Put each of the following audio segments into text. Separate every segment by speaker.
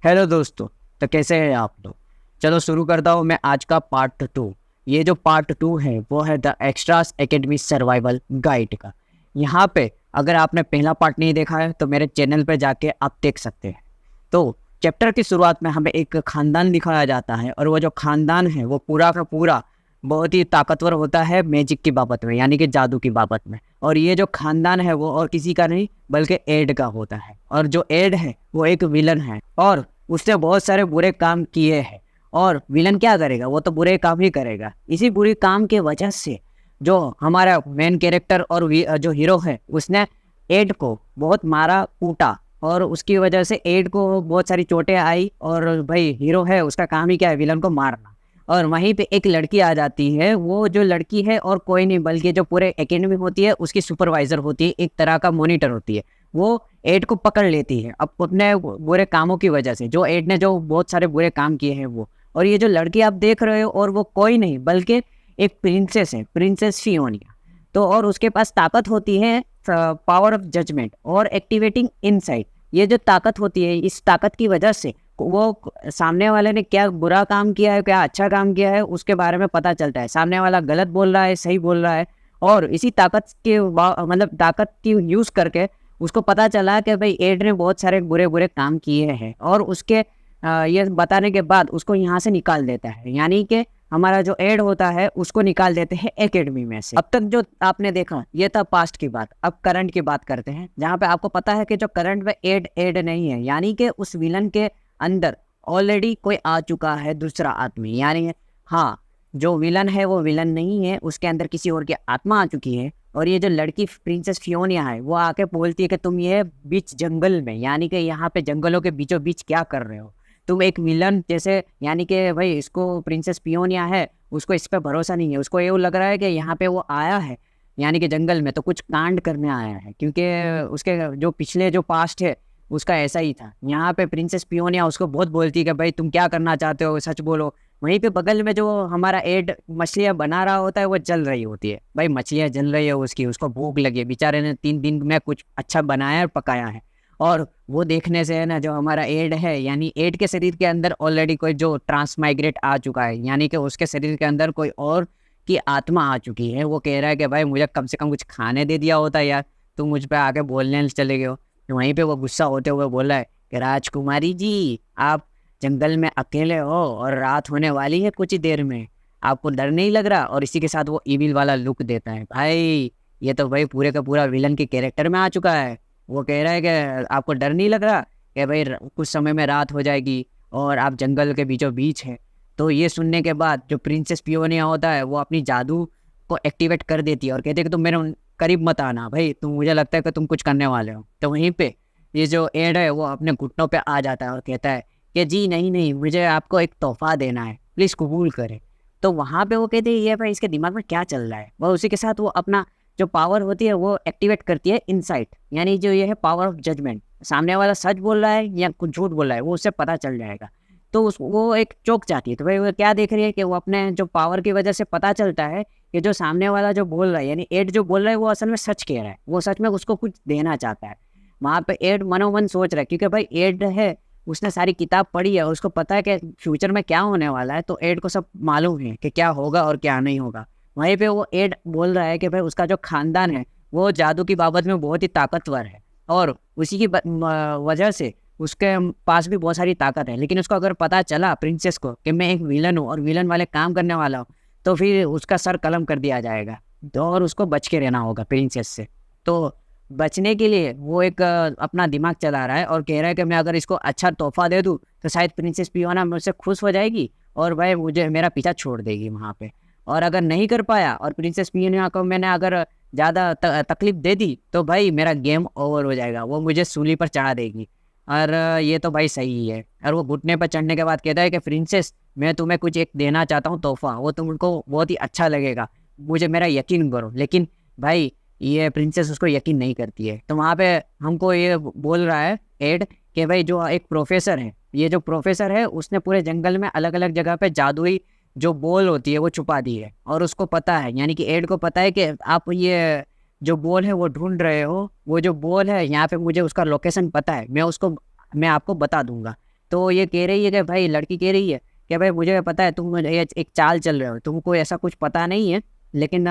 Speaker 1: Hello दोस्तों। तो कैसे हैं आप लोग। चलो शुरू करता हूँ मैं आज का पार्ट 2। ये जो पार्ट 2 है वो है the extras academy survival guide का। यहाँ पे अगर आपने पहला पार्ट नहीं देखा है तो मेरे चैनल पे जाके आप देख सकते हैं। तो चैप्टर की शुरुआत में हमें एक खानदान दिखाया जाता है और वो जो खानदान है वो पूरा का पूरा बहुत ही ताकतवर होता है मैजिक की बाबत में, यानी कि जादू की बाबत में। और ये जो खानदान है वो और किसी का नहीं बल्कि एड का होता है। और जो एड है वो एक विलन है और उसने बहुत सारे बुरे काम किए हैं। और विलन क्या करेगा, वो तो बुरे काम ही करेगा। इसी बुरे काम के वजह से जो हमारा मेन कैरेक्टर और जो हीरो है उसने एड को बहुत मारा कूटा और उसकी वजह से एड को बहुत सारी चोटें आई। और भाई हीरो है उसका काम ही क्या है, विलन को मारना। और वहीं पे एक लड़की आ जाती है। वो जो लड़की है और कोई नहीं बल्कि जो पूरे एकेडमी होती है उसकी सुपरवाइजर होती है, एक तरह का मॉनिटर होती है। वो एड को पकड़ लेती है अब अपने बुरे कामों की वजह से, जो एड ने जो बहुत सारे बुरे काम किए हैं वो। और ये जो लड़की आप देख रहे हो और वो कोई नहीं बल्कि एक प्रिंसेस है, प्रिंसेस फियोनिया। तो और उसके पास ताकत होती है पावर ऑफ जजमेंट और एक्टिवेटिंग इनसाइट। ये जो ताकत होती है, इस ताकत की वजह से वो सामने वाले ने क्या बुरा काम किया है क्या अच्छा काम किया है उसके बारे में पता चलता है। सामने वाला गलत बोल रहा है सही बोल रहा है। और इसी ताकत के मतलब ताकत की यूज़ करके उसको पता चला कि भाई एड ने बहुत सारे बुरे बुरे काम किए हैं। और उसके ये बताने के बाद उसको यहाँ से निकाल देता है, यानी कि हमारा जो एड होता है उसको निकाल देते हैं एकेडमी में से। अब तक जो आपने देखा ये था पास्ट की बात। अब करंट की बात करते हैं, जहाँ पे आपको पता है कि जो करंट में एड नहीं है, यानी कि उस विलन के अंदर ऑलरेडी कोई आ चुका है, दूसरा आदमी। यानी हाँ, जो विलन है वो विलन नहीं है, उसके अंदर किसी और की आत्मा आ चुकी है। और ये जो लड़की प्रिंसेस फियोनिया है वो आके बोलती है कि तुम ये बीच जंगल में, यानी कि यहाँ पे जंगलों के बीचों बीच क्या कर रहे हो तुम, एक विलन जैसे। यानी कि भाई इसको प्रिंसेस फियोनिया है उसको इस पर भरोसा नहीं है। उसको ये लग रहा है कि यहाँ पे वो आया है यानी कि जंगल में तो कुछ कांड करने आया है, क्योंकि उसके जो पिछले जो पास्ट है उसका ऐसा ही था। यहाँ पे प्रिंसेस पियोनिया उसको बहुत बोलती है कि भाई तुम क्या करना चाहते हो, सच बोलो। वहीं पे बगल में जो हमारा एड मछलियाँ बना रहा होता है वो जल रही होती है। भाई मछलियाँ जल रही है उसको भूख लगी है, बेचारे ने 3 दिन में कुछ अच्छा बनाया और पकाया है। और वो देखने से है ना, जो हमारा एड है यानी एड के शरीर के अंदर ऑलरेडी कोई जो ट्रांसमाइग्रेट आ चुका है, यानी कि उसके शरीर के अंदर कोई और की आत्मा आ चुकी है। वो कह रहा है कि भाई मुझे कम से कम कुछ खाने दे दिया होता यार, तुम मुझ पे आके बोलने चले गए हो। तो वहीं पे वो गुस्सा होते हुए बोला है कि राजकुमारी जी, आप जंगल में अकेले हो और रात होने वाली है कुछ ही देर में, आपको डर नहीं लग रहा। और इसी के साथ वो ईविल वाला लुक देता है। भाई ये तो भाई पूरे का पूरा विलन के कैरेक्टर में आ चुका है। वो कह रहा है कि आपको डर नहीं लग रहा कि भाई कुछ समय में रात हो जाएगी और आप जंगल के बीचों बीच हैं। तो ये सुनने के बाद जो प्रिंसेस पियोनिया होता है वो अपनी जादू को एक्टिवेट कर देती है और कहते हैं कि तुम मेरे करीब मत आना भाई, तुम मुझे लगता है कि तुम कुछ करने वाले हो। तो वहीं पे ये जो एड है वो अपने घुटनों पे आ जाता है और कहता है कि जी नहीं नहीं, मुझे आपको एक तोहफा देना है, प्लीज़ कबूल करें। तो वहाँ पे वो कहते हैं ये भाई इसके दिमाग में क्या चल रहा है। वह उसी के साथ वो अपना जो पावर होती है वो एक्टिवेट करती है इनसाइट, यानी जो ये है पावर ऑफ जजमेंट। सामने वाला सच बोल रहा है या कुछ झूठ बोल रहा है वो उससे पता चल जाएगा। तो वो एक चौंक जाती है। तो भाई वो क्या देख रही है कि वो अपने जो पावर की वजह से पता चलता है कि जो सामने वाला जो बोल रहा है यानी एड जो बोल रहा है वो असल में सच कह रहा है, वो सच में उसको कुछ देना चाहता है। वहाँ पे एड मनोमन सोच रहा है, क्योंकि भाई एड है उसने सारी किताब पढ़ी है और उसको पता है कि फ्यूचर में क्या होने वाला है। तो एड को सब मालूम है कि क्या होगा और क्या नहीं होगा। वहीं पे वो एड बोल रहा है कि भाई उसका जो खानदान है वो जादू की बाबत में बहुत ही ताकतवर है और उसी की वजह से उसके पास भी बहुत सारी ताकत है। लेकिन उसको अगर पता चला प्रिंसेस को कि मैं एक विलन हूँ और विलन वाले काम करने वाला हूँ तो फिर उसका सर कलम कर दिया जाएगा। तो और उसको बच के रहना होगा प्रिंसेस से। तो बचने के लिए वो एक अपना दिमाग चला रहा है और कह रहा है कि मैं अगर इसको अच्छा तोहफा दे दूँ तो शायद प्रिंसेस पियोना मुझसे खुश हो जाएगी और भाई मुझे मेरा पीछा छोड़ देगी वहाँ पे। और अगर नहीं कर पाया और प्रिंसेस पियोना को मैंने अगर ज़्यादा तकलीफ दे दी तो भाई मेरा गेम ओवर हो जाएगा, वो मुझे सूली पर चढ़ा देगी। और ये तो भाई सही है। और वो घुटने पर चढ़ने के बाद कहता है कि प्रिंसेस मैं तुम्हें कुछ एक देना चाहता हूँ तोहफा, वो तुमको बहुत ही अच्छा लगेगा, मुझे मेरा यकीन करो। लेकिन भाई ये प्रिंसेस उसको यकीन नहीं करती है। तो वहाँ पे हमको ये बोल रहा है एड कि भाई जो एक प्रोफेसर है, ये जो प्रोफेसर है उसने पूरे जंगल में अलग अलग जगह पे जादुई जो बॉल होती है वो छुपा दी है। और उसको पता है, यानी कि एड को पता है कि आप ये जो बॉल है वो ढूंढ रहे हो, वो जो बॉल है यहाँ पे मुझे उसका लोकेशन पता है, मैं आपको बता दूंगा। तो ये कह रही है कि भाई, लड़की कह रही है कि भाई मुझे पता है तुम ये एक चाल चल रहे हो, तुमको ऐसा कुछ पता नहीं है, लेकिन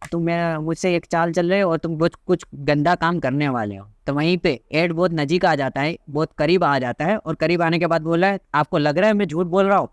Speaker 1: तुम मुझसे एक चाल चल रहे हो और तुम कुछ गंदा काम करने वाले हो। तो वहीं पे एड बहुत नज़दीक आ जाता है, बहुत करीब आ जाता है, और करीब आने के बाद बोला है, आपको लग रहा है मैं झूठ बोल रहा हूँ?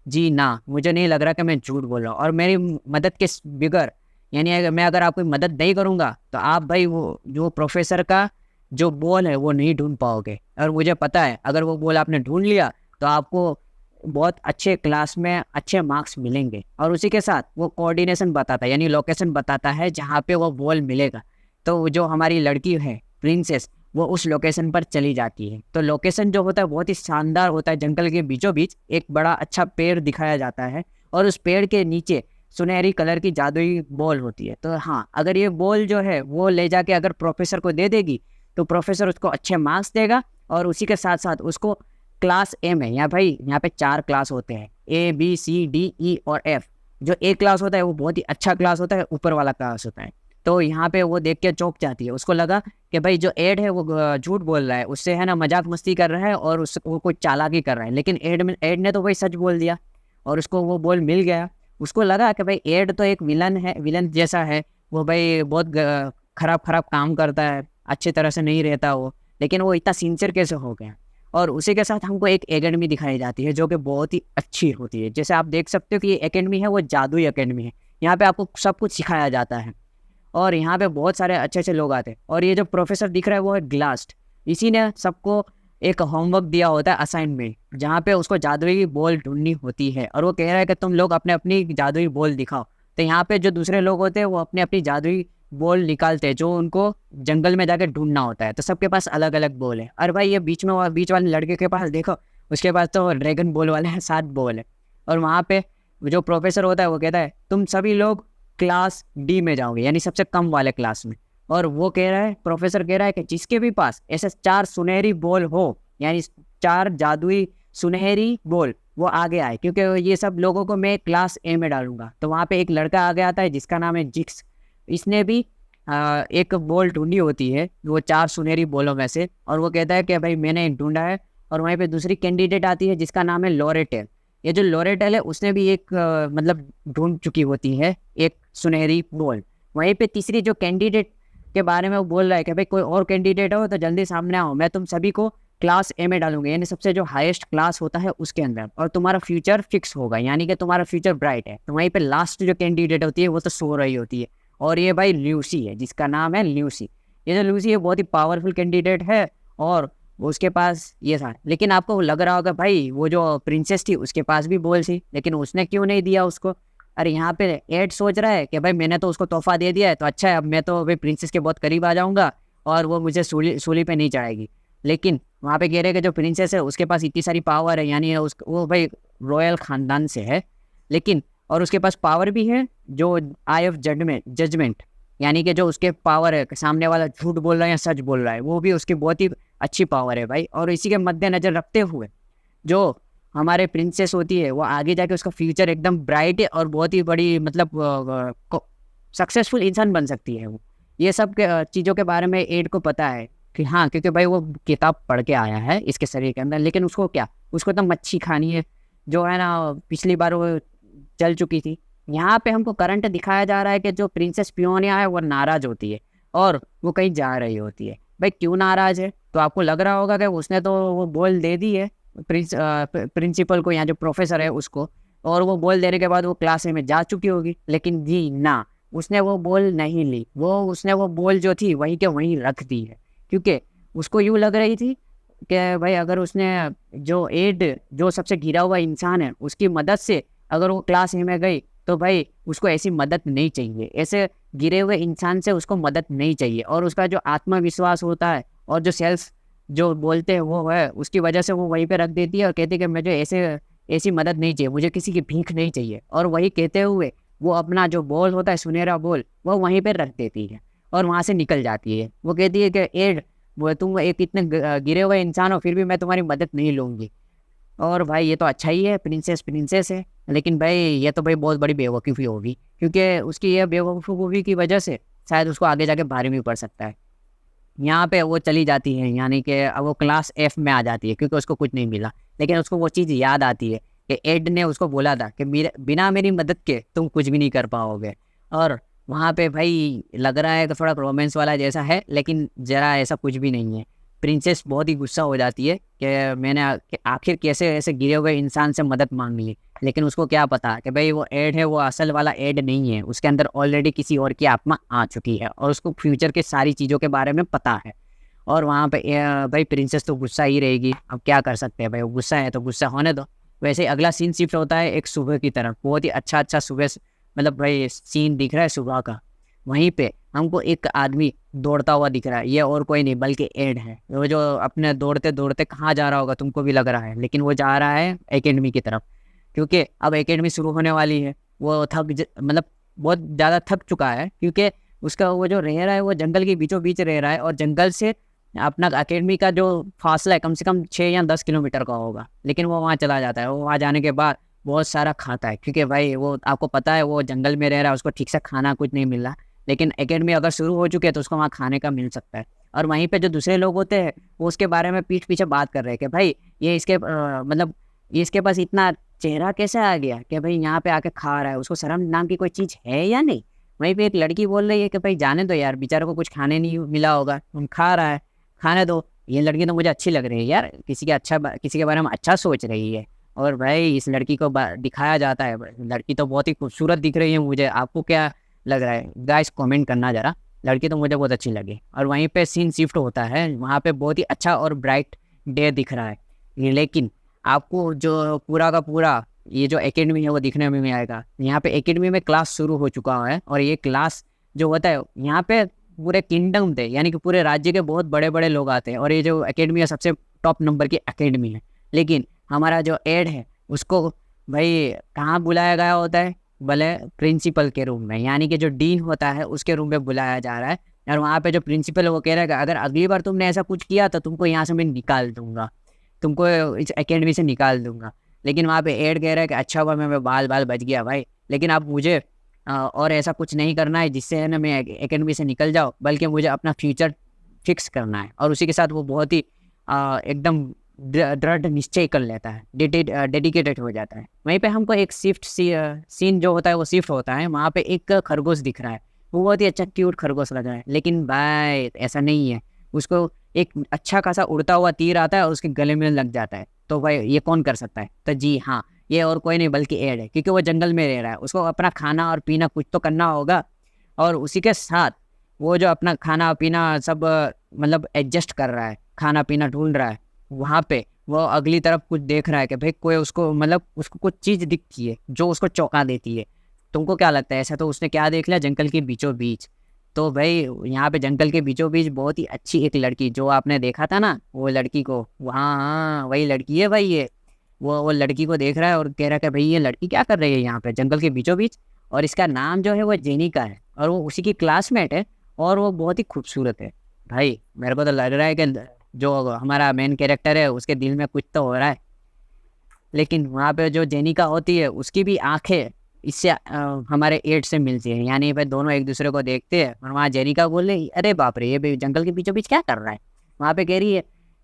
Speaker 1: जी ना, मुझे नहीं लग रहा कि मैं झूठ बोल रहा हूँ, और मेरी मदद के बिगर, यानी मैं अगर आपकी मदद नहीं करूँगा तो आप भाई वो जो प्रोफेसर का जो बॉल है वो नहीं ढूंढ पाओगे। और मुझे पता है अगर वो बॉल आपने ढूंढ लिया तो आपको बहुत अच्छे क्लास में अच्छे मार्क्स मिलेंगे। और उसी के साथ वो कोऑर्डिनेशन बताता है, यानी लोकेशन बताता है जहाँ पे वो बॉल मिलेगा। तो जो हमारी लड़की है प्रिंसेस, वो उस लोकेशन पर चली जाती है। तो लोकेशन जो होता है बहुत ही शानदार होता है, जंगल के बीचों बीच एक बड़ा अच्छा पेड़ दिखाया जाता है, और उस पेड़ के नीचे सुनहरी कलर की जादुई बॉल होती है। तो हाँ, अगर ये बॉल जो है वो ले जाके अगर प्रोफेसर को दे देगी तो प्रोफेसर उसको अच्छे मार्क्स देगा, और उसी के साथ साथ उसको क्लास ए में, या भाई यहाँ पे 4 क्लास होते हैं, ABCDE और F। जो ए क्लास होता है वो बहुत ही अच्छा क्लास होता है, ऊपर वाला क्लास होता है। तो यहाँ पे वो देख के चौंक जाती है, उसको लगा कि भाई जो एड है वो झूठ बोल रहा है, उससे है ना मजाक मस्ती कर रहा है और वो कोई चालाकी कर रहा है। लेकिन एड ने तो भाई सच बोल दिया और उसको वो बॉल मिल गया। उसको लगा कि भाई एड तो एक विलन है, विलन जैसा है, वो भाई बहुत खराब काम करता है, अच्छी तरह से नहीं रहता वो, लेकिन वो इतना सिंसियर कैसे हो गया। और उसी के साथ हमको एक एकेडमी दिखाई जाती है जो कि बहुत ही अच्छी होती है। जैसे आप देख सकते हो कि ये एकेडमी है वो जादुई एकेडमी है, यहाँ पे आपको सब कुछ सिखाया जाता है, और यहाँ पे बहुत सारे अच्छे अच्छे लोग आते हैं। और ये जो प्रोफेसर दिख रहा है वो है ग्लास्ट, इसी ने सबको एक होमवर्क दिया होता है, असाइनमेंट, जहाँ पे उसको जादुई बॉल ढूंढनी होती है, और वो कह रहा है कि तुम लोग अपने अपनी जादुई बॉल दिखाओ। तो यहाँ पे जो दूसरे लोग होते हैं वो अपनी अपनी जादुई बॉल निकालते हैं, जो उनको जंगल में जाकर ढूंढना होता है। तो सबके पास अलग अलग बॉल है। और भाई ये बीच वाले लड़के के पास देखो, उसके पास तो ड्रैगन बॉल वाले हैं, 7 बॉल है। और वहाँ पे जो प्रोफेसर होता है वो कहता है तुम सभी लोग क्लास डी में जाओगे, यानी सबसे कम वाले क्लास में। और वो कह रहा है, प्रोफेसर कह रहा है कि जिसके भी पास ऐसे 4 सुनहरी बॉल हो, यानी 4 जादुई सुनहरी बॉल, वो आगे आए, क्योंकि ये सब लोगों को मैं क्लास ए में डालूंगा। तो वहाँ पे एक लड़का आगे आता है जिसका नाम है जिक्स। इसने भी एक बॉल ढूंढी होती है वो 4 सुनहरी बॉलों में से, और वो कहता है कि भाई मैंने ढूंढा है। और वहीं पे दूसरी कैंडिडेट आती है जिसका नाम है लोरेटेल। ये जो लोरेटेल है उसने भी एक मतलब ढूंढ चुकी होती है एक सुनहरी बॉल। वहीं पे तीसरी जो कैंडिडेट के बारे में वो बोल रहा है कि भाई कोई और कैंडिडेट हो तो जल्दी सामने आओ, मैं तुम सभी को क्लास ए में डालूंगा, यानी सबसे जो हाईएस्ट क्लास होता है उसके अंदर, और तुम्हारा फ्यूचर फिक्स होगा, यानी कि तुम्हारा फ्यूचर ब्राइट है। तो वहीं पे लास्ट जो कैंडिडेट होती है वो तो सो रही होती है, और ये भाई ल्यूसी है, जिसका नाम है ल्यूसी। ये जो ल्यूसी है बहुत ही पावरफुल कैंडिडेट है, और उसके पास ये था। लेकिन आपको लग रहा होगा भाई वो जो प्रिंसेस थी उसके पास भी बॉल थी, लेकिन उसने क्यों नहीं दिया उसको? अरे यहाँ पे एड सोच रहा है कि भाई मैंने तो उसको तोहफा दे दिया है, तो अच्छा है, अब मैं तो भाई प्रिंसेस के बहुत करीब आ जाऊँगा और वो मुझे सूली पे नहीं चढ़ाएगी। लेकिन वहाँ पे कह रहे हैं कि जो प्रिंसेस है उसके पास इतनी सारी पावर है, यानी वो भाई रॉयल ख़ानदान से है, लेकिन और उसके पास पावर भी है जो आई ऑफ जजमेंट, यानी कि जो उसके पावर है, सामने वाला झूठ बोल रहा है या सच बोल रहा है, वो भी उसकी बहुत ही अच्छी पावर है भाई। और इसी के मद्देनज़र रखते हुए जो हमारे प्रिंसेस होती है वो आगे जाके उसका फ्यूचर एकदम ब्राइट है और बहुत ही बड़ी मतलब सक्सेसफुल इंसान बन सकती है वो। ये सब चीज़ों के बारे में एड को पता है कि हाँ, क्योंकि भाई वो किताब पढ़ के आया है इसके शरीर के अंदर। लेकिन उसको क्या, उसको तो मच्छी खानी है, जो है ना पिछली बार वो चल चुकी थी। यहाँ पे हमको करंट दिखाया जा रहा है कि जो प्रिंसेस पियोनिया है वो नाराज़ होती है और वो कहीं जा रही होती है। भाई क्यों नाराज़ है? तो आपको लग रहा होगा कि उसने तो वो बॉल दे दी है प्रिंसिपल को, यहाँ जो प्रोफेसर है उसको, और वो बॉल देने के बाद वो क्लास में जा चुकी होगी। लेकिन जी ना, उसने वो बॉल नहीं ली, उसने वो बॉल जो थी वहीं के वहीं रख दी है, क्योंकि उसको यूँ लग रही थी कि भाई अगर उसने जो एड जो सबसे घिरा हुआ इंसान है उसकी मदद से अगर वो क्लास ए में गई तो भाई उसको ऐसी मदद नहीं चाहिए, ऐसे गिरे हुए इंसान से उसको मदद नहीं चाहिए। और उसका जो आत्मविश्वास होता है और जो सेल्फ जो बोलते हैं वो है, उसकी वजह से वो वहीं पे रख देती है और कहती है कि मुझे ऐसी मदद नहीं चाहिए, मुझे किसी की भीख नहीं चाहिए। और वही कहते हुए वो अपना जो बॉल होता है सुनहरा बॉल वो वहीं पे रख देती है और वहाँ से निकल जाती है। वो कहती है कि एड, वो तुम एक इतने गिरे हुए इंसान हो फिर भी मैं तुम्हारी मदद नहीं लूँगी। और भाई ये तो अच्छा ही है, प्रिंसेस है, लेकिन भाई ये तो भाई बहुत बड़ी बेवकूफ़ी होगी, क्योंकि उसकी ये बेवकूफ़ी की वजह से शायद उसको आगे जाके भारी भी पड़ सकता है। यहाँ पे वो चली जाती है, यानी कि अब वो क्लास एफ में आ जाती है क्योंकि उसको कुछ नहीं मिला। लेकिन उसको वो चीज़ याद आती है कि एड ने उसको बोला था कि मेरे बिना मेरी मदद के तुम कुछ भी नहीं कर पाओगे। और वहाँ पे भाई लग रहा है कि थोड़ा रोमांस वाला जैसा है, लेकिन ज़रा ऐसा कुछ भी नहीं है। प्रिंसेस बहुत ही गुस्सा हो जाती है कि मैंने आखिर कैसे ऐसे गिरे हुए इंसान से मदद मांग ली। लेकिन उसको क्या पता कि भाई वो एड है, वो असल वाला एड नहीं है, उसके अंदर ऑलरेडी किसी और की आत्मा आ चुकी है और उसको फ्यूचर के सारी चीज़ों के बारे में पता है। और वहाँ पे भाई प्रिंसेस तो गुस्सा ही रहेगी, अब क्या कर सकते हैं भाई, वो गुस्सा है तो गुस्सा होने दो। वैसे ही अगला सीन शिफ्ट होता है एक सुबह की तरफ, बहुत ही अच्छा सुबह, मतलब भाई सीन दिख रहा है सुबह का। वहीं पे हमको एक आदमी दौड़ता हुआ दिख रहा है, ये और कोई नहीं बल्कि एड है। वो जो अपने दौड़ते दौड़ते कहाँ जा रहा होगा तुमको भी लग रहा है, लेकिन वो जा रहा है एकेडमी की तरफ, क्योंकि अब एकेडमी शुरू होने वाली है। वो मतलब बहुत ज़्यादा थक चुका है, क्योंकि उसका वो जो रह रहा है वो जंगल के बीचों बीच रह रहा है, और जंगल से अपना एकेडमी का जो फासला है कम से कम 6 या 10 किलोमीटर का होगा। लेकिन वो वहाँ चला जाता है, वो वहाँ जाने के बाद बहुत सारा खाता है, क्योंकि भाई वो आपको पता है वो जंगल में रह रहा है, उसको ठीक से खाना कुछ नहीं मिल रहा। लेकिन एकेडमी अगर शुरू हो चुकी है तो उसको वहाँ खाने का मिल सकता है। और वहीं पे जो दूसरे लोग होते हैं वो उसके बारे में पीठ पीछे बात कर रहे हैं कि भाई ये इसके मतलब ये इसके पास इतना चेहरा कैसे आ गया कि भाई यहाँ पे आके खा रहा है, उसको शर्म नाम की कोई चीज़ है या नहीं। वहीं पे एक लड़की बोल रही है कि भाई जाने दो यार, बेचारे को कुछ खाने नहीं मिला होगा, हम खा रहा है, खाने दो। ये लड़की तो मुझे अच्छी लग रही है यार, किसी के बारे में अच्छा सोच रही है। और भाई इस लड़की को दिखाया जाता है, लड़की तो बहुत ही खूबसूरत दिख रही है मुझे, आपको क्या लग रहा है गाइस कमेंट करना ज़रा। लड़की तो मुझे बहुत अच्छी लगी। और वहीं पे सीन शिफ्ट होता है, वहाँ पे बहुत ही अच्छा और ब्राइट डे दिख रहा है। लेकिन आपको जो पूरा का पूरा ये जो एकेडमी है वो दिखने में नहीं आएगा। यहाँ पे एकेडमी में क्लास शुरू हो चुका है, और ये क्लास जो होता है यहाँ पे पूरे किंगडम थे, यानी कि पूरे राज्य के बहुत बड़े बड़े लोग आते हैं, और ये जो एकेडमी है सबसे टॉप नंबर की एकेडमी है। लेकिन हमारा जो एड है उसको भाई कहाँ बुलाया गया होता है, भले प्रिंसिपल के रूम में, यानी कि जो डीन होता है उसके रूम में बुलाया जा रहा है। और वहाँ पे जो प्रिंसिपल है वो कह रहा है कि अगर अगली बार तुमने ऐसा कुछ किया तो तुमको यहाँ से मैं निकाल दूंगा, तुमको इस एकेडमी से निकाल दूंगा। लेकिन वहाँ पे एड कह रहा है कि अच्छा हुआ मैं बाल बच गया भाई, लेकिन अब मुझे और ऐसा कुछ नहीं करना है जिससे है ना मैं एकेडमी से निकल जाऊँ, बल्कि मुझे अपना फ्यूचर फिक्स करना है। और उसी के साथ वो बहुत ही एकदम दृढ़ निश्चय कर लेता है, डेडिकेटेड हो जाता है। वहीं पे हमको एक सीन जो होता है वो शिफ्ट होता है, वहाँ पे एक खरगोश दिख रहा है, वो बहुत ही अच्छा क्यूट खरगोश लग रहा है। लेकिन भाई ऐसा नहीं है, उसको एक अच्छा खासा उड़ता हुआ तीर आता है और उसके गले में लग जाता है। तो भाई ये कौन कर सकता है, तो जी हाँ, ये और कोई नहीं बल्कि एड है, क्योंकि वो जंगल में रह रहा है, उसको अपना खाना और पीना कुछ तो करना होगा। और उसी के साथ वो जो अपना खाना पीना सब मतलब एडजस्ट कर रहा है, खाना पीना ढूंढ रहा है। वहाँ पे वो अगली तरफ कुछ देख रहा है कि भाई कोई उसको मतलब उसको कुछ चीज़ दिखती है जो उसको चौंका देती है। तुमको क्या लगता है ऐसा तो उसने क्या देख लिया जंगल के बीचों बीच? तो भाई यहाँ पे जंगल के बीचों बीच बहुत ही अच्छी एक लड़की, जो आपने देखा था ना वो लड़की को, हाँ हाँ वही लड़की है भाई ये। वो लड़की को देख रहा है और कह रहा है कि भाई ये लड़की क्या कर रही है यहाँ पे जंगल के बीचों बीच। और इसका नाम जो है वो जेनिका है, और वो उसी की क्लासमेट है, और वो बहुत ही खूबसूरत है। भाई मेरे को तो लग रहा है कि जो हमारा मेन कैरेक्टर है उसके दिल में कुछ तो हो रहा है। लेकिन वहाँ पे जो जेनिका होती है उसकी भी आंखें इससे हमारे एड से मिलती है, यानी भाई दोनों एक दूसरे को देखते हैं। और वहाँ जेनिका बोल रही अरे बाप रे ये जंगल के बीचों बीच क्या कर रहा है। वहाँ पे कह रही है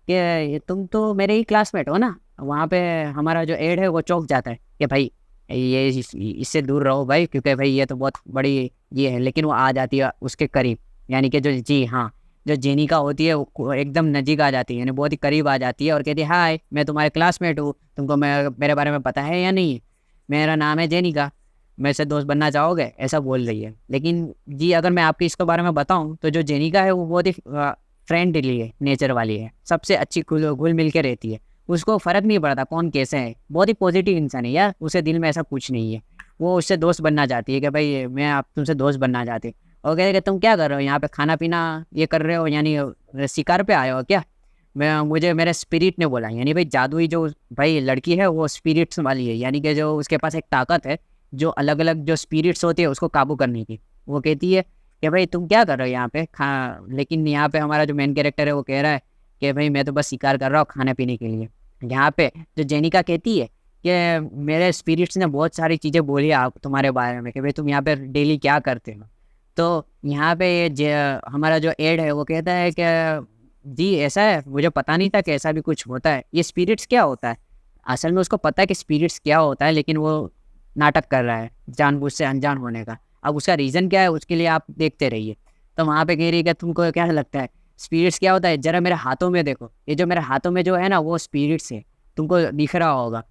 Speaker 1: कि तुम तो मेरे ही क्लासमेट हो ना। वहाँ पे हमारा जो एड है वो चौंक जाता है कि भाई ये इससे दूर रहो भाई, क्योंकि भाई ये तो बहुत बड़ी ये है। लेकिन वो आ जाती है उसके करीब, यानी कि जो जी हाँ जो जेनिका होती है वो एकदम नज़दीक आ जाती है, यानी बहुत ही करीब आ जाती है और कहती है हाय मैं तुम्हारे क्लासमेट हूँ, तुमको मेरे बारे में पता है या नहीं, मेरा नाम है जेनिका, मेरे से दोस्त बनना चाहोगे, ऐसा बोल रही है। लेकिन जी अगर मैं आपके इसके बारे में बताऊं तो जो जेनिका है वो बहुत ही फ्रेंडली है, नेचर वाली है, सबसे अच्छी घुल मिल के रहती है, उसको फ़र्क नहीं पड़ता कौन कैसे है, बहुत ही पॉजिटिव इंसान है यार, उसे दिल में ऐसा कुछ नहीं है। वो उससे दोस्त बनना चाहती है कि भाई मैं आप तुमसे दोस्त बनना चाहती हूँ। और कहते कि तुम क्या कर रहे हो यहाँ पे, खाना पीना ये कर रहे हो, यानी शिकार पे आए हो क्या? मुझे मेरे स्पिरिट ने बोला, यानी भाई जादुई जो भाई लड़की है वो स्पिरिट्स वाली है, यानी कि जो उसके पास एक ताकत है जो अलग अलग जो स्पिरिट्स होती है उसको काबू करने की। वो कहती है कि भाई तुम क्या कर रहे हो यहाँ पे लेकिन यहाँ पे हमारा जो मेन कैरेक्टर है वो कह रहा है कि भाई मैं तो बस शिकार कर रहा हूँ खाने पीने के लिए। यहाँ पे जो जेनिका कहती है कि मेरे स्पिरिट्स ने बहुत सारी चीज़ें बोली आप तुम्हारे बारे में कि भाई तुम यहाँ पे डेली क्या करते हो। तो यहाँ पे हमारा जो एड है वो कहता है कि जी ऐसा है, मुझे पता नहीं था कि ऐसा भी कुछ होता है, ये स्पिरिट्स क्या होता है। असल में उसको पता है कि स्पिरिट्स क्या होता है, लेकिन वो नाटक कर रहा है जानबूझ से अनजान होने का। अब उसका रीज़न क्या है उसके लिए आप देखते रहिए। तो वहाँ पे कह रही है कि तुमको क्या लगता है स्पिरिट्स क्या होता है, ज़रा मेरे हाथों में देखो, ये जो मेरे हाथों में जो है ना वो स्पिरिट्स है, तुमको दिख रहा होगा,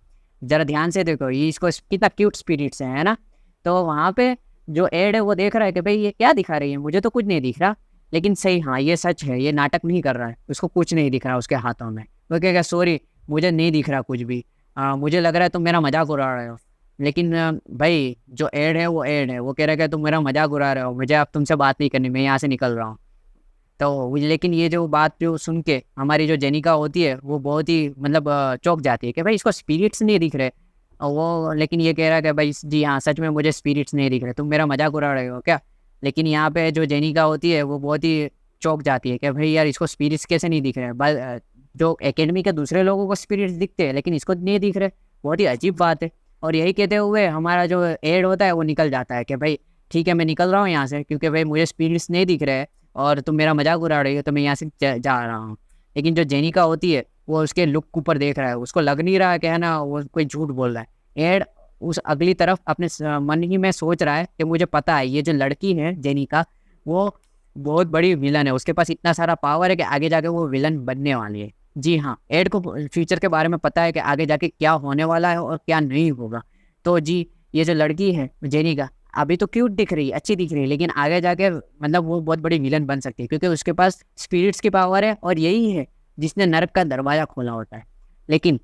Speaker 1: ज़रा ध्यान से देखो, ये इसको कितना क्यूट स्पिरिट्स है ना। तो वहाँ पे जो एड है वो देख रहा है कि भाई ये क्या दिखा रही है, मुझे तो कुछ नहीं दिख रहा, लेकिन सही हाँ ये सच है, ये नाटक नहीं कर रहा है, उसको कुछ नहीं दिख रहा उसके हाथों में। वो कहेगा सॉरी मुझे नहीं दिख रहा कुछ भी, मुझे लग रहा है तुम मेरा मजाक उड़ा रहे हो। लेकिन भाई जो एड है वो एड है, वो कह रहा है कि तुम मेरा मजाक उड़ा रहे हो, मुझे अब तुमसे बात नहीं करनी, मैं यहाँ से निकल रहा हूँ। तो लेकिन ये जो बात जो सुन के हमारी जो जेनिका होती है वो बहुत ही मतलब चौंक जाती है कि भाई इसको स्पिरिट्स नहीं दिख रहे। और वो लेकिन ये कह रहा है कि भाई जी हाँ सच में मुझे स्पिरिट्स नहीं दिख रहे, तुम मेरा मजाक उड़ा रहे हो क्या। लेकिन यहाँ पे जो जेनिका होती है वो बहुत ही चौंक जाती है कि भाई यार इसको स्पिरिट्स कैसे नहीं दिख रहे, जो एकेडमी के दूसरे लोगों को स्पिरिट्स दिखते हैं लेकिन इसको नहीं दिख रहे, बहुत ही अजीब बात है। और यही कहते हुए हमारा जो एड होता है वो निकल जाता है कि भाई ठीक है मैं निकल रहा हूँ यहाँ से, क्योंकि भाई मुझे स्पिरिट्स नहीं दिख रहे हैं और तुम मेरा मजाक उड़ा रही हो, तो मैं यहाँ से जा रहा हूँ। लेकिन जो जेनिका होती है वो उसके लुक ऊपर देख रहा है, उसको लग नहीं रहा है कि है ना वो कोई झूठ बोल रहा है। एड उस अगली तरफ अपने मन ही में सोच रहा है कि मुझे पता है ये जो लड़की है जेनिका वो बहुत बड़ी विलन है, उसके पास इतना सारा पावर है कि आगे जाके वो विलन बनने वाली है। जी हाँ, एड को फ्यूचर के बारे में पता है कि आगे जाके क्या होने वाला है और क्या नहीं होगा। तो जी ये जो लड़की है जेनिका अभी तो क्यूट दिख रही है, अच्छी दिख रही है, लेकिन आगे जाके मतलब वो बहुत बड़ी विलन बन सकती है, क्योंकि उसके पास स्पिरिट्स की पावर है और यही है जिसने नरक का दरवाज़ा खोला होता है। लेकिन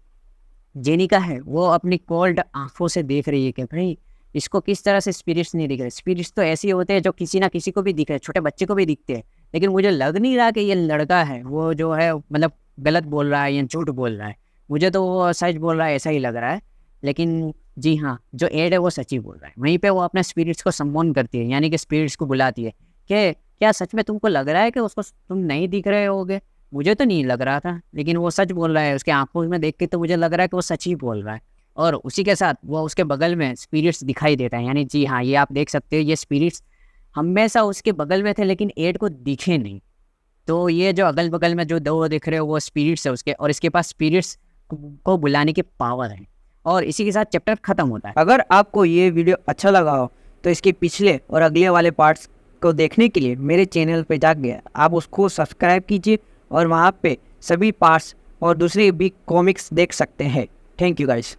Speaker 1: जेनिका है वो अपनी कोल्ड आंखों से देख रही है कि भाई इसको किस तरह से स्पिरिट्स नहीं दिख रहे। स्पिरिट्स तो ऐसे होते हैं जो किसी ना किसी को भी दिख रहे, छोटे बच्चे को भी दिखते हैं, लेकिन मुझे लग नहीं रहा कि ये लड़का है वो जो है मतलब गलत बोल रहा है या झूठ बोल रहा है, मुझे तो वो सच बोल रहा है ऐसा ही लग रहा है। लेकिन जी हाँ जो एड है वो सच ही बोल रहा है। वहीं पे वो अपने स्पिरिट्स को सम्मान करती है, यानी कि स्पिरिट्स को बुलाती है कि क्या सच में तुमको लग रहा है कि उसको तुम नहीं दिख रहे होगे, मुझे तो नहीं लग रहा था, लेकिन वो सच बोल रहा है, उसके आंखों में देख के तो मुझे लग रहा है कि वो सच ही बोल रहा है। और उसी के साथ वो उसके बगल में स्पिरिट्स दिखाई देता है, यानी जी हाँ ये आप देख सकते हो ये स्पिरिट्स हमेशा उसके बगल में थे लेकिन एड को दिखे नहीं। तो ये जो अगल बगल में जो दो दिख रहे हो वो स्पिरिट्स है उसके, और इसके पास स्पिरिट्स को बुलाने की पावर है। और इसी के साथ चैप्टर खत्म होता है।
Speaker 2: अगर आपको ये वीडियो अच्छा लगा हो तो इसके पिछले और अगले वाले पार्ट्स को देखने के लिए मेरे चैनल पे जाके आप उसको सब्सक्राइब कीजिए और वहाँ पे सभी पार्ट्स और दूसरे भी कॉमिक्स देख सकते हैं। Thank you guys.